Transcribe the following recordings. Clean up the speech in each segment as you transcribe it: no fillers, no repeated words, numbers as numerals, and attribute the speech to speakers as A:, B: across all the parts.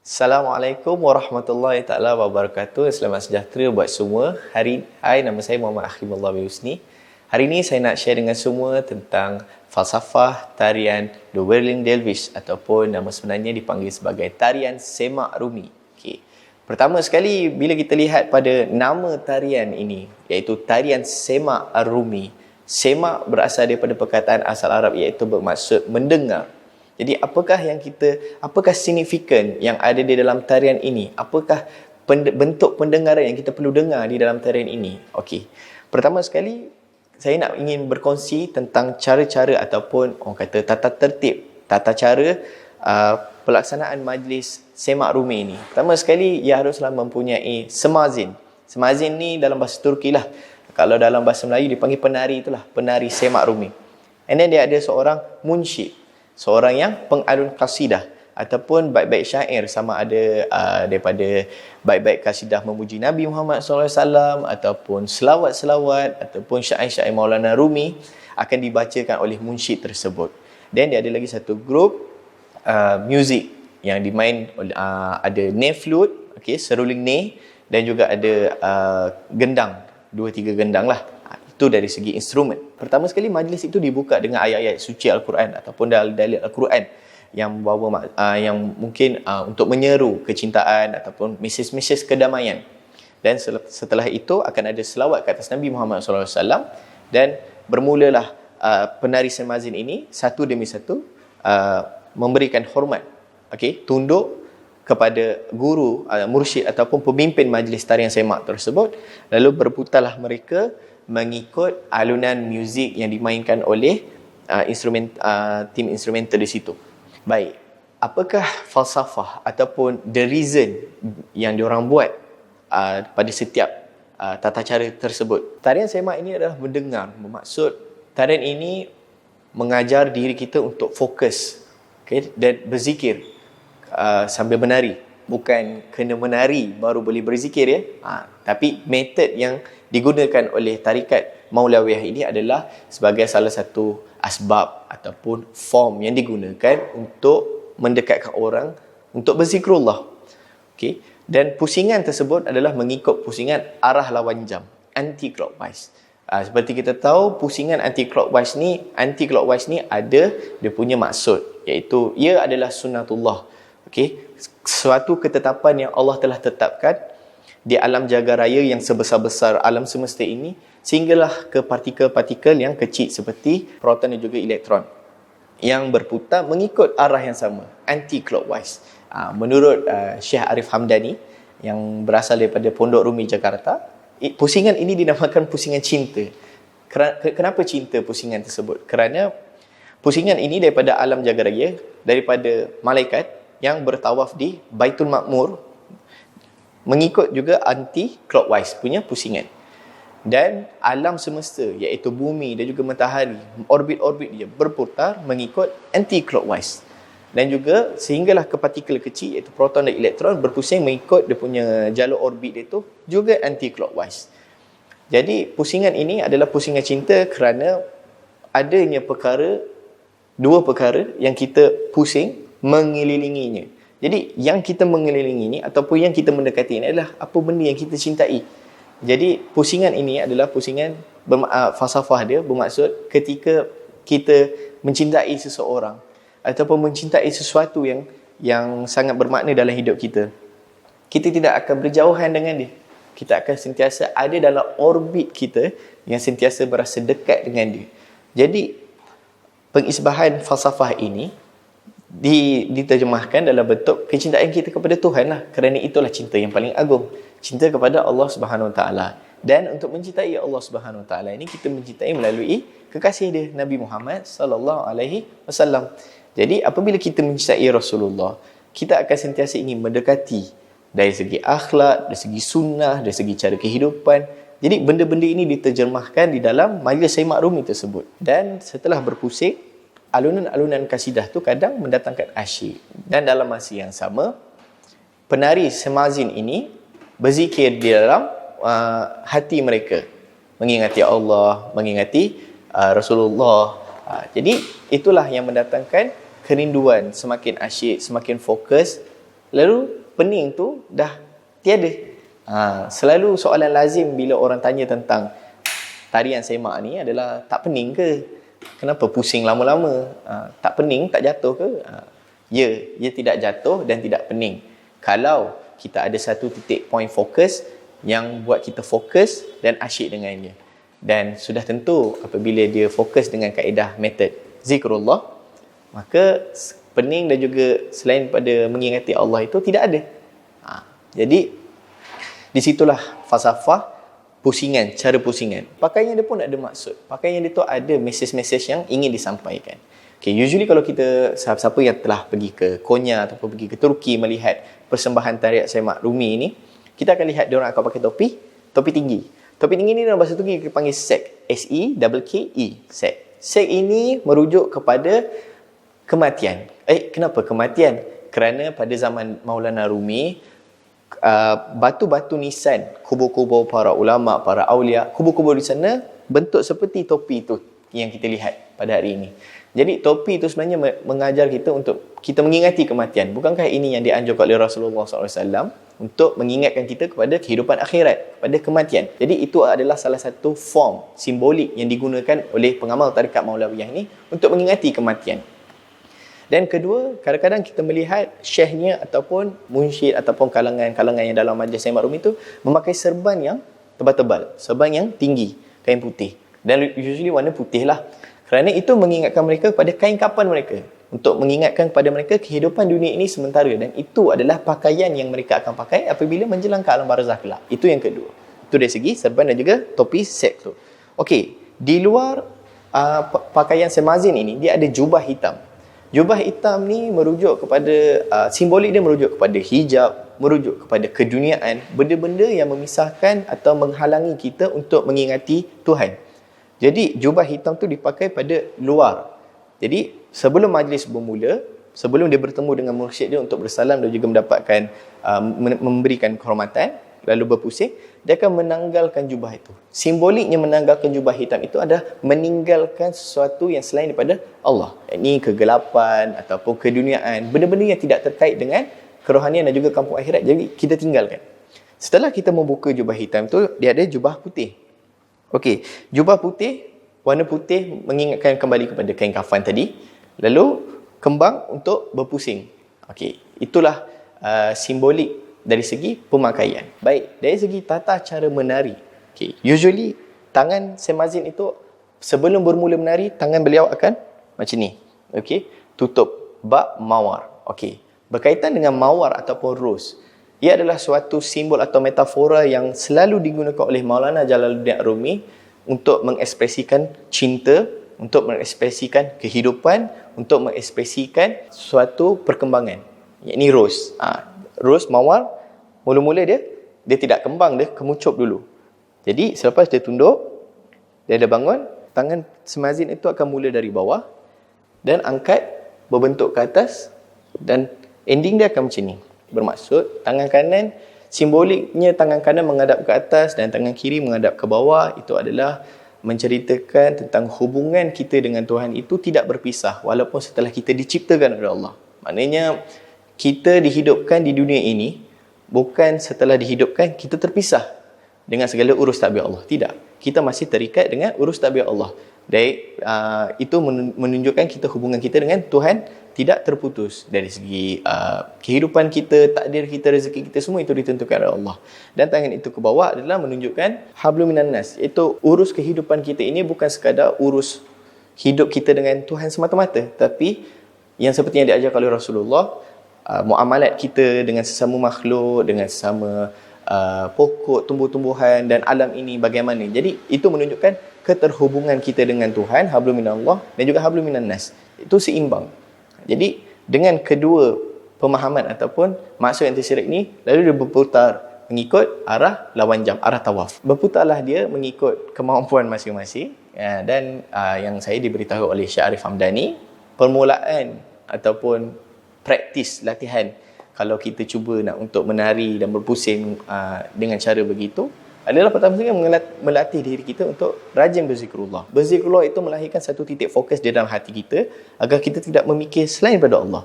A: Assalamualaikum warahmatullahi taala wabarakatuh. Selamat sejahtera buat semua. Hai, nama saya Muhammad Akhimullah Husni. Hari ini saya nak share dengan semua tentang falsafah tarian The Whirling Dervish ataupun nama sebenarnya dipanggil sebagai tarian semak rumi. Okey. Pertama sekali bila kita lihat pada nama tarian ini iaitu tarian semak rumi. Semak berasal daripada perkataan asal Arab iaitu bermaksud mendengar. Jadi apakah signifikan yang ada di dalam tarian ini? Apakah bentuk pendengaran yang kita perlu dengar di dalam tarian ini? Okey. Pertama sekali saya ingin berkongsi tentang cara-cara ataupun orang kata tata cara pelaksanaan majlis semak rumi ini. Pertama sekali ia haruslah mempunyai semazin. Semazin ni dalam bahasa Turki lah. Kalau dalam bahasa Melayu dipanggil penari itulah, penari semak rumi. And then dia ada seorang munsyid, seorang yang pengalun kasidah ataupun bait-bait syair, sama ada daripada bait-bait kasidah memuji Nabi Muhammad SAW ataupun selawat-selawat ataupun syair-syair Maulana Rumi akan dibacakan oleh munsyid tersebut. Dan dia ada lagi satu grup muzik yang dimain ada ney flute, okey, seruling ney, dan juga ada gendang, 2-3 gendang lah. Itu dari segi instrumen. Pertama sekali majlis itu dibuka dengan ayat-ayat suci Al-Quran ataupun dalil Al-Quran yang membawa yang mungkin untuk menyeru kecintaan ataupun mesej-mesej kedamaian. Dan setelah itu akan ada selawat ke atas Nabi Muhammad SAW dan bermulalah penari semazin ini satu demi satu memberikan hormat, okey, tunduk kepada guru, mursyid ataupun pemimpin majlis tarian semak tersebut. Lalu berputarlah mereka mengikut alunan muzik yang dimainkan oleh tim instrumental di situ. Baik, apakah falsafah ataupun the reason yang diorang buat pada setiap tata cara tersebut? Tarian semak ini adalah mendengar. Bermaksud tarian ini mengajar diri kita untuk fokus, okay, dan berzikir sambil menari. Bukan kena menari baru boleh berzikir, ya. Tapi metod yang digunakan oleh tarikat Maulawiyah ini adalah sebagai salah satu asbab ataupun form yang digunakan untuk mendekatkan orang untuk berzikrullah. Okey, dan pusingan tersebut adalah mengikut pusingan arah lawan jam, anti-clockwise. Seperti kita tahu, pusingan anti-clockwise ni ada dia punya maksud, iaitu ia adalah sunnatullah. Okey, suatu ketetapan yang Allah telah tetapkan di alam jaga raya yang sebesar-besar alam semesta ini, sehinggalah ke partikel-partikel yang kecil seperti proton dan juga elektron yang berputar mengikut arah yang sama, anti-clockwise. Menurut Syekh Arif Hamdani yang berasal daripada Pondok Rumi Jakarta, pusingan ini dinamakan pusingan cinta. Kenapa cinta pusingan tersebut? Kerana pusingan ini daripada alam jaga raya, daripada malaikat yang bertawaf di Baitul Ma'mur, mengikut juga anti-clockwise punya pusingan. Dan alam semesta iaitu bumi dan juga matahari, orbit-orbit dia berputar mengikut anti-clockwise. Dan juga sehinggalah ke partikel kecil iaitu proton dan elektron berpusing mengikut dia punya jalur orbit dia tu juga anti-clockwise. Jadi pusingan ini adalah pusingan cinta kerana adanya dua perkara yang kita pusing mengelilinginya. Jadi yang kita mengelilingi ini ataupun yang kita mendekati ini adalah apa benda yang kita cintai. Jadi pusingan ini adalah pusingan falsafah dia bermaksud ketika kita mencintai seseorang ataupun mencintai sesuatu yang sangat bermakna dalam hidup kita, kita tidak akan berjauhan dengan dia. Kita akan sentiasa ada dalam orbit kita yang sentiasa berasa dekat dengan dia. Jadi pengisbahan falsafah ini diterjemahkan dalam bentuk kecintaan kita kepada Tuhan lah, kerana itulah cinta yang paling agung, cinta kepada Allah Subhanahu Wa Taala. Dan untuk mencintai Allah Subhanahu Wa Taala ini kita mencintai melalui kekasih dia Nabi Muhammad sallallahu alaihi wasallam. Jadi apabila kita mencintai Rasulullah, kita akan sentiasa ingin mendekati dari segi akhlak, dari segi sunnah, dari segi cara kehidupan. Jadi benda-benda ini diterjemahkan di dalam majlis semak rumi tersebut. Dan setelah berpusing, alunan-alunan kasidah tu kadang mendatangkan asyik. Dan dalam masa yang sama, penari semazin ini berzikir di dalam hati mereka, mengingati Allah, mengingati Rasulullah. Jadi itulah yang mendatangkan kerinduan, semakin asyik, semakin fokus. lalu pening tu dah tiada. Selalu soalan lazim bila orang tanya tentang tarian semak ni adalah, tak pening ke? Kenapa pusing lama-lama? Tak pening, tak jatuh ke? Ia tidak jatuh dan tidak pening. Kalau kita ada satu titik point fokus yang buat kita fokus dan asyik dengannya. Dan sudah tentu apabila dia fokus dengan kaedah metod zikrullah, maka pening dan juga selain pada mengingati Allah itu tidak ada. Jadi di situlah falsafah pusingan, cara pusingan. Pakaian dia pun ada maksud. Pakaian dia tu ada mesej-mesej yang ingin disampaikan. Okay, usually kalau kita, siapa yang telah pergi ke Konya ataupun pergi ke Turki melihat persembahan tarian semak Rumi ini, kita akan lihat dia orang akan pakai topi tinggi. Topi tinggi ni dalam bahasa Turki kita panggil sek. S-E-K-K-E. Sek. Sek ini merujuk kepada kematian. Kenapa kematian? Kerana pada zaman Maulana Rumi, batu-batu nisan kubur-kubur para ulama, para awliya, kubur-kubur di sana bentuk seperti topi itu yang kita lihat pada hari ini. Jadi topi itu sebenarnya mengajar kita untuk kita mengingati kematian. Bukankah ini yang dianjurkan oleh Rasulullah SAW untuk mengingatkan kita kepada kehidupan akhirat, kepada kematian. Jadi itu adalah salah satu form simbolik yang digunakan oleh pengamal tarikat Maulawiyah ini untuk mengingati kematian. Dan kedua, kadang-kadang kita melihat syekhnya ataupun munsyid ataupun kalangan-kalangan yang dalam majlis semak Rumi itu memakai serban yang tebal-tebal, serban yang tinggi, kain putih. Dan usually warna putih lah. Kerana itu mengingatkan mereka kepada kain kapan mereka. Untuk mengingatkan kepada mereka kehidupan dunia ini sementara. Dan itu adalah pakaian yang mereka akan pakai apabila menjelang ke alam barzakh kelak. Itu yang kedua. Itu dari segi serban dan juga topi sek tu. Okey, di luar pakaian semazin ini, dia ada jubah hitam. Jubah hitam ni merujuk kepada, simbolik dia merujuk kepada hijab, merujuk kepada keduniaan, benda-benda yang memisahkan atau menghalangi kita untuk mengingati Tuhan. Jadi jubah hitam tu dipakai pada luar. Jadi sebelum majlis bermula, sebelum dia bertemu dengan mursyid dia untuk bersalam dan juga mendapatkan, memberikan kehormatan, lalu berpusing, dia akan menanggalkan jubah itu. Simboliknya menanggalkan jubah hitam itu adalah meninggalkan sesuatu yang selain daripada Allah. Ini kegelapan ataupun keduniaan, benda-benda yang tidak terkait dengan kerohanian dan juga kampung akhirat, jadi kita tinggalkan. Setelah kita membuka jubah hitam itu, dia ada jubah putih. Okey, jubah putih, warna putih mengingatkan kembali kepada kain kafan tadi. Lalu kembang untuk berpusing. Okey, itulah simbolik dari segi pemakaian. Baik, dari segi tata cara menari. Okay. Usually, tangan semazin itu sebelum bermula menari, tangan beliau akan macam ni. Okay. Tutup bab mawar. Okay. Berkaitan dengan mawar ataupun ros, ia adalah suatu simbol atau metafora yang selalu digunakan oleh Maulana Jalaluddin Rumi untuk mengekspresikan cinta, untuk mengekspresikan kehidupan, untuk mengekspresikan suatu perkembangan. Ini ros. Ros, mawar, mula-mula dia tidak kembang, dia kemucup dulu. Jadi selepas dia tunduk, dia ada bangun, tangan semazin itu akan mula dari bawah dan angkat berbentuk ke atas dan ending dia akan macam ni. Bermaksud tangan kanan, simboliknya tangan kanan menghadap ke atas dan tangan kiri menghadap ke bawah. Itu adalah menceritakan tentang hubungan kita dengan Tuhan itu tidak berpisah walaupun setelah kita diciptakan oleh Allah. Maknanya kita dihidupkan di dunia ini, bukan setelah dihidupkan kita terpisah dengan segala urus tabiat Allah. Tidak. Kita masih terikat dengan urus tabiat Allah. Dan itu menunjukkan kita hubungan kita dengan Tuhan tidak terputus. Dari segi kehidupan kita, takdir kita, rezeki kita, semua itu ditentukan oleh Allah. Dan tangan itu ke bawah adalah menunjukkan hablum minan nas. Iaitu urus kehidupan kita ini bukan sekadar urus hidup kita dengan Tuhan semata-mata. Tapi yang seperti yang diajarkan oleh Rasulullah, muamalat kita dengan sesama makhluk, dengan sesama pokok, tumbuh-tumbuhan dan alam ini bagaimana. Jadi itu menunjukkan keterhubungan kita dengan Tuhan, hablum minallah, dan juga hablum minan nas. Itu seimbang. Jadi dengan kedua pemahaman ataupun maksud yang tersirat ini, lalu dia berputar mengikut arah lawan jam, arah tawaf. Berputarlah dia mengikut kemampuan masing-masing. Dan yang saya diberitahu oleh Syekh Arif Hamdani, permulaan ataupun praktis latihan kalau kita cuba nak untuk menari dan berpusing dengan cara begitu adalah pertama sekali melatih diri kita untuk rajin berzikrullah. Berzikrullah itu melahirkan satu titik fokus di dalam hati kita agar kita tidak memikir selain daripada Allah.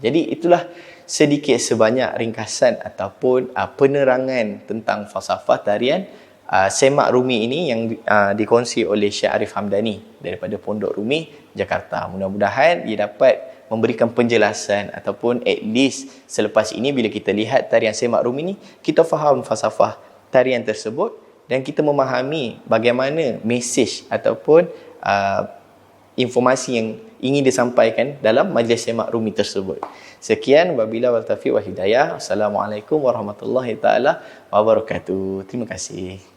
A: Jadi itulah sedikit sebanyak ringkasan ataupun penerangan tentang falsafah tarian Semak Rumi ini yang dikongsi oleh Syekh Arif Hamdani daripada Pondok Rumi, Jakarta. Mudah-mudahan ia dapat memberikan penjelasan ataupun at least selepas ini bila kita lihat tarian Semak Rumi ni, kita faham falsafah tarian tersebut dan kita memahami bagaimana mesej ataupun informasi yang ingin disampaikan dalam majlis Semak Rumi tersebut. Sekian, wabillahi wal taufiq wal hidayah. Assalamualaikum warahmatullahi taala wabarakatuh. Terima kasih.